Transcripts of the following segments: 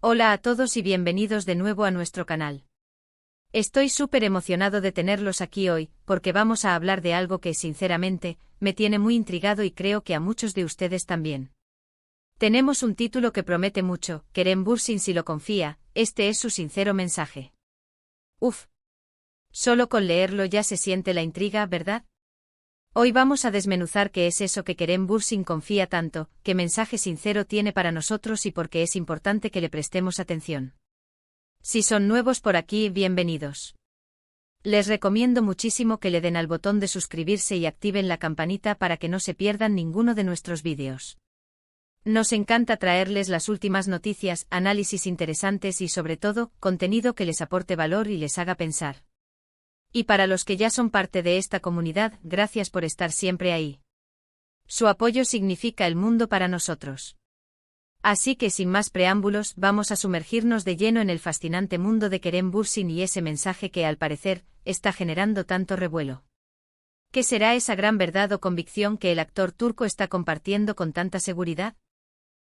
Hola a todos y bienvenidos de nuevo a nuestro canal. Estoy súper emocionado de tenerlos aquí hoy, porque vamos a hablar de algo que, sinceramente, me tiene muy intrigado y creo que a muchos de ustedes también. Tenemos un título que promete mucho, Kerem Bürsin si lo confía, este es su sincero mensaje. Uf. Solo con leerlo ya se siente la intriga, ¿verdad? Hoy vamos a desmenuzar qué es eso que Kerem Bürsin confía tanto, qué mensaje sincero tiene para nosotros y por qué es importante que le prestemos atención. Si son nuevos por aquí, bienvenidos. Les recomiendo muchísimo que le den al botón de suscribirse y activen la campanita para que no se pierdan ninguno de nuestros vídeos. Nos encanta traerles las últimas noticias, análisis interesantes y sobre todo, contenido que les aporte valor y les haga pensar. Y para los que ya son parte de esta comunidad, gracias por estar siempre ahí. Su apoyo significa el mundo para nosotros. Así que sin más preámbulos, vamos a sumergirnos de lleno en el fascinante mundo de Kerem Bürsin y ese mensaje que, al parecer, está generando tanto revuelo. ¿Qué será esa gran verdad o convicción que el actor turco está compartiendo con tanta seguridad?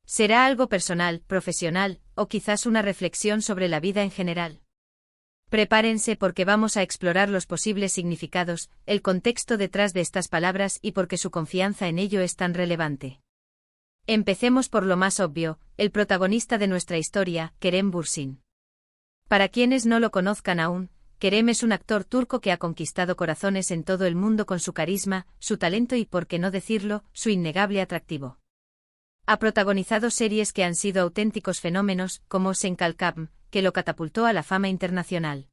¿Será algo personal, profesional, o quizás una reflexión sobre la vida en general? Prepárense porque vamos a explorar los posibles significados, el contexto detrás de estas palabras y por qué su confianza en ello es tan relevante. Empecemos por lo más obvio, el protagonista de nuestra historia, Kerem Bürsin. Para quienes no lo conozcan aún, Kerem es un actor turco que ha conquistado corazones en todo el mundo con su carisma, su talento y, por qué no decirlo, su innegable atractivo. Ha protagonizado series que han sido auténticos fenómenos, como Sen Kalkam, que lo catapultó a la fama internacional.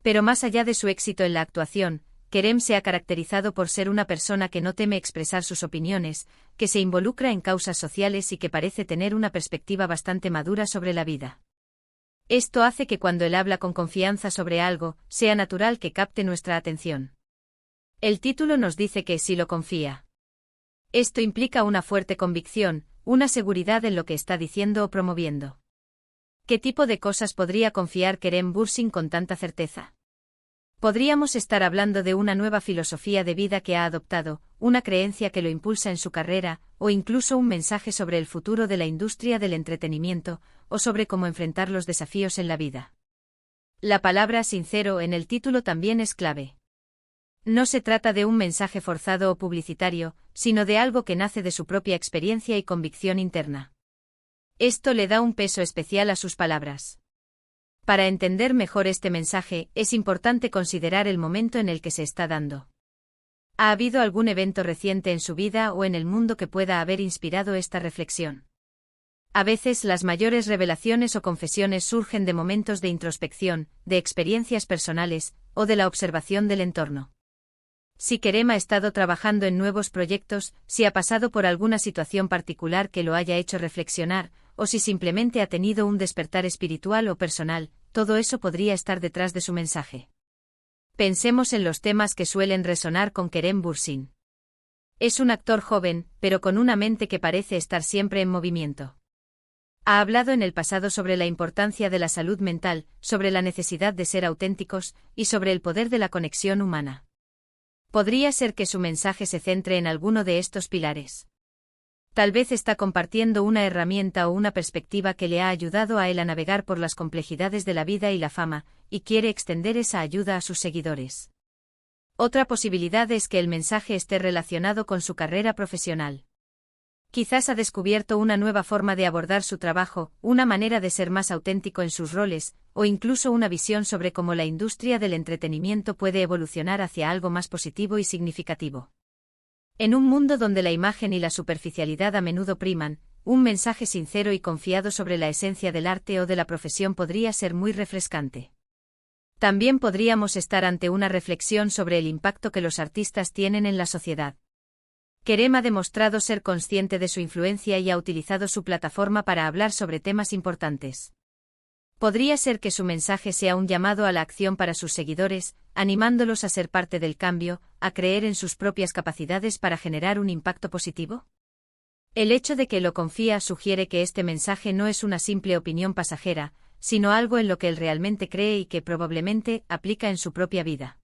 Pero más allá de su éxito en la actuación, Kerem se ha caracterizado por ser una persona que no teme expresar sus opiniones, que se involucra en causas sociales y que parece tener una perspectiva bastante madura sobre la vida. Esto hace que cuando él habla con confianza sobre algo, sea natural que capte nuestra atención. El título nos dice que sí lo confía. Esto implica una fuerte convicción, una seguridad en lo que está diciendo o promoviendo. ¿Qué tipo de cosas podría confiar Kerem Bürsin con tanta certeza? Podríamos estar hablando de una nueva filosofía de vida que ha adoptado, una creencia que lo impulsa en su carrera, o incluso un mensaje sobre el futuro de la industria del entretenimiento, o sobre cómo enfrentar los desafíos en la vida. La palabra sincero en el título también es clave. No se trata de un mensaje forzado o publicitario, sino de algo que nace de su propia experiencia y convicción interna. Esto le da un peso especial a sus palabras. Para entender mejor este mensaje, es importante considerar el momento en el que se está dando. ¿Ha habido algún evento reciente en su vida o en el mundo que pueda haber inspirado esta reflexión? A veces las mayores revelaciones o confesiones surgen de momentos de introspección, de experiencias personales, o de la observación del entorno. Si Kerem ha estado trabajando en nuevos proyectos, si ha pasado por alguna situación particular que lo haya hecho reflexionar, o si simplemente ha tenido un despertar espiritual o personal, todo eso podría estar detrás de su mensaje. Pensemos en los temas que suelen resonar con Kerem Bürsin. Es un actor joven, pero con una mente que parece estar siempre en movimiento. Ha hablado en el pasado sobre la importancia de la salud mental, sobre la necesidad de ser auténticos, y sobre el poder de la conexión humana. Podría ser que su mensaje se centre en alguno de estos pilares. Tal vez está compartiendo una herramienta o una perspectiva que le ha ayudado a él a navegar por las complejidades de la vida y la fama, y quiere extender esa ayuda a sus seguidores. Otra posibilidad es que el mensaje esté relacionado con su carrera profesional. Quizás ha descubierto una nueva forma de abordar su trabajo, una manera de ser más auténtico en sus roles, o incluso una visión sobre cómo la industria del entretenimiento puede evolucionar hacia algo más positivo y significativo. En un mundo donde la imagen y la superficialidad a menudo priman, un mensaje sincero y confiado sobre la esencia del arte o de la profesión podría ser muy refrescante. También podríamos estar ante una reflexión sobre el impacto que los artistas tienen en la sociedad. Kerem ha demostrado ser consciente de su influencia y ha utilizado su plataforma para hablar sobre temas importantes. Podría ser que su mensaje sea un llamado a la acción para sus seguidores, animándolos a ser parte del cambio, a creer en sus propias capacidades para generar un impacto positivo. El hecho de que lo confía sugiere que este mensaje no es una simple opinión pasajera, sino algo en lo que él realmente cree y que probablemente aplica en su propia vida.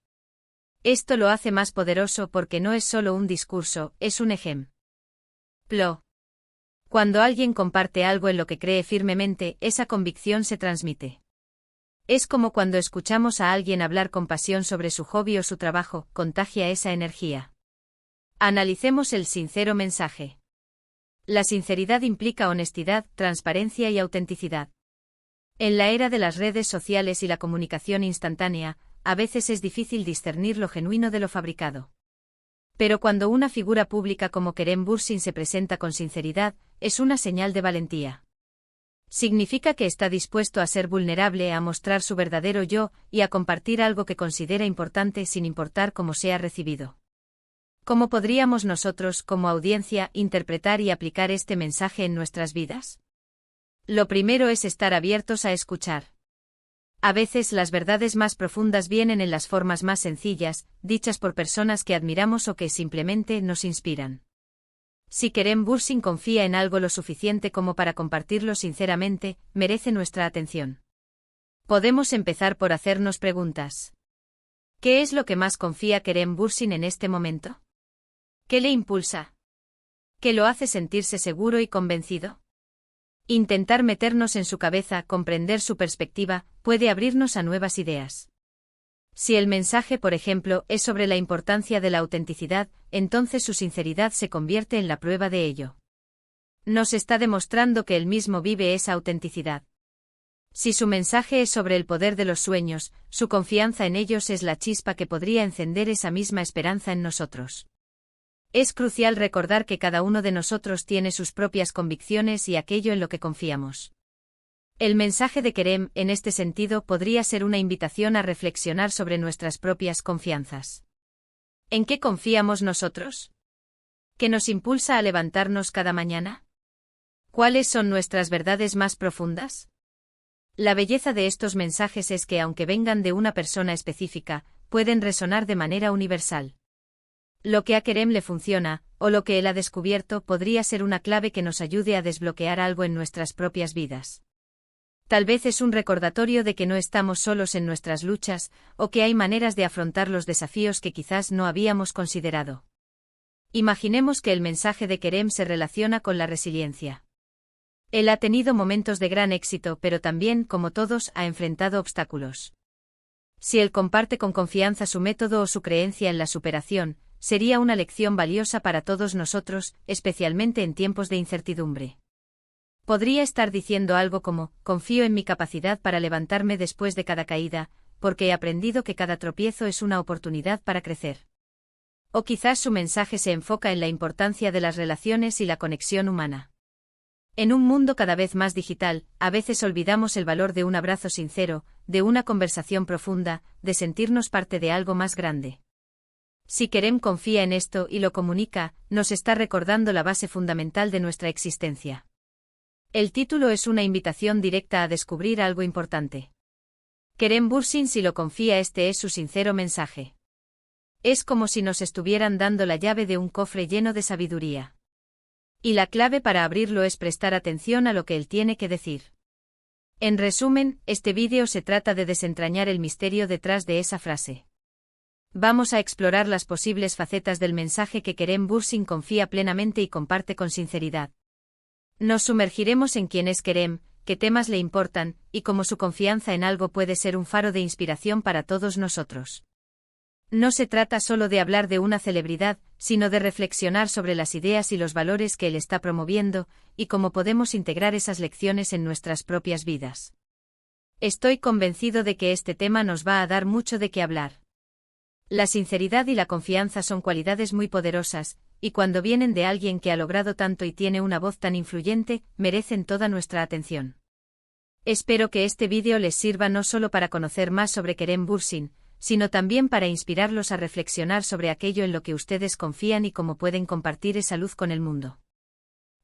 Esto lo hace más poderoso porque no es solo un discurso, es un ejemplo. Cuando alguien comparte algo en lo que cree firmemente, esa convicción se transmite. Es como cuando escuchamos a alguien hablar con pasión sobre su hobby o su trabajo, contagia esa energía. Analicemos el sincero mensaje. La sinceridad implica honestidad, transparencia y autenticidad. En la era de las redes sociales y la comunicación instantánea, a veces es difícil discernir lo genuino de lo fabricado. Pero cuando una figura pública como Kerem Bürsin se presenta con sinceridad, es una señal de valentía. Significa que está dispuesto a ser vulnerable, a mostrar su verdadero yo y a compartir algo que considera importante sin importar cómo sea recibido. ¿Cómo podríamos nosotros, como audiencia, interpretar y aplicar este mensaje en nuestras vidas? Lo primero es estar abiertos a escuchar. A veces las verdades más profundas vienen en las formas más sencillas, dichas por personas que admiramos o que simplemente nos inspiran. Si Kerem Bürsin confía en algo lo suficiente como para compartirlo sinceramente, merece nuestra atención. Podemos empezar por hacernos preguntas. ¿Qué es lo que más confía Kerem Bürsin en este momento? ¿Qué le impulsa? ¿Qué lo hace sentirse seguro y convencido? Intentar meternos en su cabeza, comprender su perspectiva, puede abrirnos a nuevas ideas. Si el mensaje, por ejemplo, es sobre la importancia de la autenticidad, entonces su sinceridad se convierte en la prueba de ello. Nos está demostrando que él mismo vive esa autenticidad. Si su mensaje es sobre el poder de los sueños, su confianza en ellos es la chispa que podría encender esa misma esperanza en nosotros. Es crucial recordar que cada uno de nosotros tiene sus propias convicciones y aquello en lo que confiamos. El mensaje de Kerem, en este sentido, podría ser una invitación a reflexionar sobre nuestras propias confianzas. ¿En qué confiamos nosotros? ¿Qué nos impulsa a levantarnos cada mañana? ¿Cuáles son nuestras verdades más profundas? La belleza de estos mensajes es que, aunque vengan de una persona específica, pueden resonar de manera universal. Lo que a Kerem le funciona, o lo que él ha descubierto, podría ser una clave que nos ayude a desbloquear algo en nuestras propias vidas. Tal vez es un recordatorio de que no estamos solos en nuestras luchas, o que hay maneras de afrontar los desafíos que quizás no habíamos considerado. Imaginemos que el mensaje de Kerem se relaciona con la resiliencia. Él ha tenido momentos de gran éxito, pero también, como todos, ha enfrentado obstáculos. Si él comparte con confianza su método o su creencia en la superación, sería una lección valiosa para todos nosotros, especialmente en tiempos de incertidumbre. Podría estar diciendo algo como: confío en mi capacidad para levantarme después de cada caída, porque he aprendido que cada tropiezo es una oportunidad para crecer. O quizás su mensaje se enfoca en la importancia de las relaciones y la conexión humana. En un mundo cada vez más digital, a veces olvidamos el valor de un abrazo sincero, de una conversación profunda, de sentirnos parte de algo más grande. Si Kerem confía en esto y lo comunica, nos está recordando la base fundamental de nuestra existencia. El título es una invitación directa a descubrir algo importante. Kerem Bürsin, si lo confía, este es su sincero mensaje. Es como si nos estuvieran dando la llave de un cofre lleno de sabiduría. Y la clave para abrirlo es prestar atención a lo que él tiene que decir. En resumen, este vídeo se trata de desentrañar el misterio detrás de esa frase. Vamos a explorar las posibles facetas del mensaje que Kerem Bürsin confía plenamente y comparte con sinceridad. Nos sumergiremos en quién es Kerem, qué temas le importan, y cómo su confianza en algo puede ser un faro de inspiración para todos nosotros. No se trata solo de hablar de una celebridad, sino de reflexionar sobre las ideas y los valores que él está promoviendo, y cómo podemos integrar esas lecciones en nuestras propias vidas. Estoy convencido de que este tema nos va a dar mucho de qué hablar. La sinceridad y la confianza son cualidades muy poderosas, y cuando vienen de alguien que ha logrado tanto y tiene una voz tan influyente, merecen toda nuestra atención. Espero que este vídeo les sirva no solo para conocer más sobre Kerem Bürsin, sino también para inspirarlos a reflexionar sobre aquello en lo que ustedes confían y cómo pueden compartir esa luz con el mundo.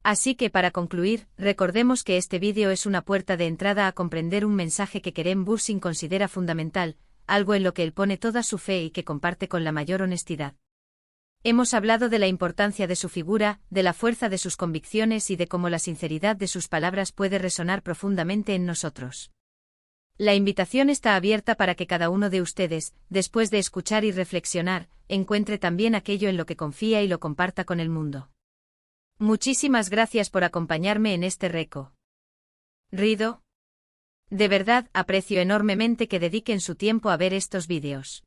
Así que, para concluir, recordemos que este vídeo es una puerta de entrada a comprender un mensaje que Kerem Bürsin considera fundamental, algo en lo que él pone toda su fe y que comparte con la mayor honestidad. Hemos hablado de la importancia de su figura, de la fuerza de sus convicciones y de cómo la sinceridad de sus palabras puede resonar profundamente en nosotros. La invitación está abierta para que cada uno de ustedes, después de escuchar y reflexionar, encuentre también aquello en lo que confía y lo comparta con el mundo. Muchísimas gracias por acompañarme en este reco. Rido. De verdad, aprecio enormemente que dediquen su tiempo a ver estos vídeos.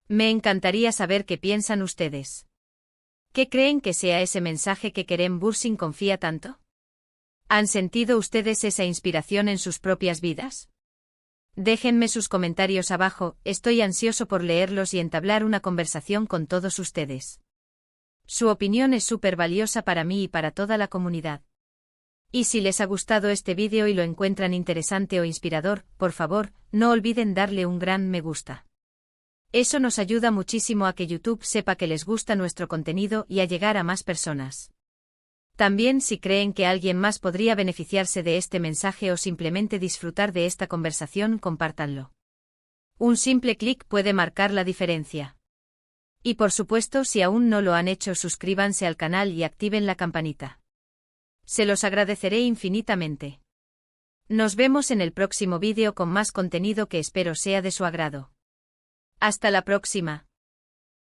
Me encantaría saber qué piensan ustedes. ¿Qué creen que sea ese mensaje que Kerem Bürsin confía tanto? ¿Han sentido ustedes esa inspiración en sus propias vidas? Déjenme sus comentarios abajo, estoy ansioso por leerlos y entablar una conversación con todos ustedes. Su opinión es súper valiosa para mí y para toda la comunidad. Y si les ha gustado este vídeo y lo encuentran interesante o inspirador, por favor, no olviden darle un gran me gusta. Eso nos ayuda muchísimo a que YouTube sepa que les gusta nuestro contenido y a llegar a más personas. También si creen que alguien más podría beneficiarse de este mensaje o simplemente disfrutar de esta conversación, compártanlo. Un simple clic puede marcar la diferencia. Y por supuesto, si aún no lo han hecho, suscríbanse al canal y activen la campanita. Se los agradeceré infinitamente. Nos vemos en el próximo vídeo con más contenido que espero sea de su agrado. Hasta la próxima.